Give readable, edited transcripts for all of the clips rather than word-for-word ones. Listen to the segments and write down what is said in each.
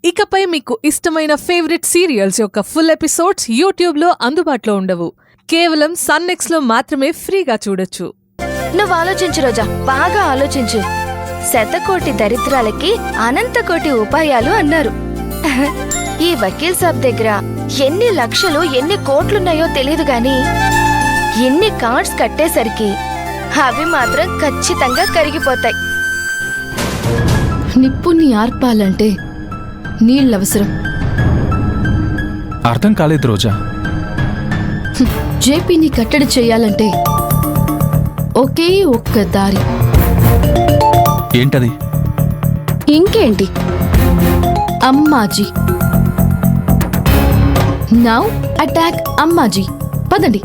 ఇకపై మీకు ఇష్టమైన ఫేవరెట్ సీరియల్స్ యొక్క ఫుల్ ఎపిసోడ్స్ యూట్యూబ్లో అందుబాటులో ఉండవు. కేవలం సన్నెక్స్లో మాత్రమే ఫ్రీగా చూడొచ్చు. నువ్వు ఆలోచించు రోజా, బాగా ఆలోచించు. శతకోటి దరిద్రాలకి అనంతకోటి ఉపాయాలు అన్నారు. ఈ వకీల్ సాబ్ దగ్గర ఎన్ని లక్షలు ఎన్ని కోట్లున్నాయో తెలియదు గాని ఎన్ని కార్డ్స్ కట్టేసరికి అవి మాత్రం ఖచ్చితంగా కరిగిపోతాయి. నిప్పుని ఆర్పాలంటే నీళ్ళవసరం. అర్థం కాలేదు రోజా. జేపీని కట్టడి చేయాలంటే ఒకే ఒక్క దారి. ఏంటది? ఇంకేంటి, అమ్మాజీ. Now attack Ammaji. పదండి.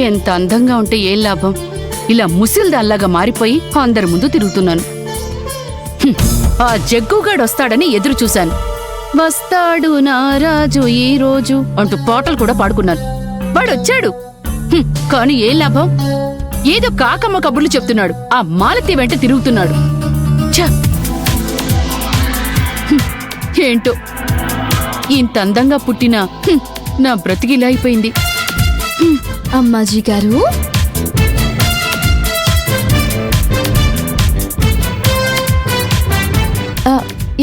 ఎంత అందంగా ఉంటే ఏం లాభం? ఇలా ముసిల్దాల్లాగా మారిపోయి అందరి ముందు తిరుగుతున్నాను. ఆ జగ్గుగాడు వస్తాడని ఎదురు చూశాను. వస్తాడు నా రాజు ఈ రోజు అంటూ పాటలు కూడా పాడుకున్నాను. వాడొచ్చాడు, కాని ఏం లాభం? ఏదో కాకమ్మ కబుర్లు చెప్తున్నాడు, ఆ మాలతి వెంట తిరుగుతున్నాడు. ఛ! ఏంటో ఇంత అందంగా పుట్టిన నా బ్రతికిలా అయిపోయింది. అమ్మాజీ గారు,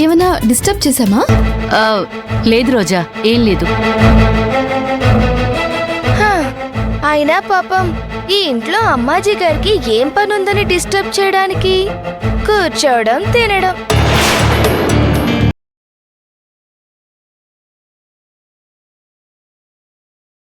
ఏమైనా డిస్టర్బ్ చేశామా? లేదు రోజా, ఏం లేదు. అయినా పాపం ఈ ఇంట్లో అమ్మాజీ గారికి ఏం పనుందని డిస్టర్బ్ చేయడానికి? కూర్చోవడం, తినడం.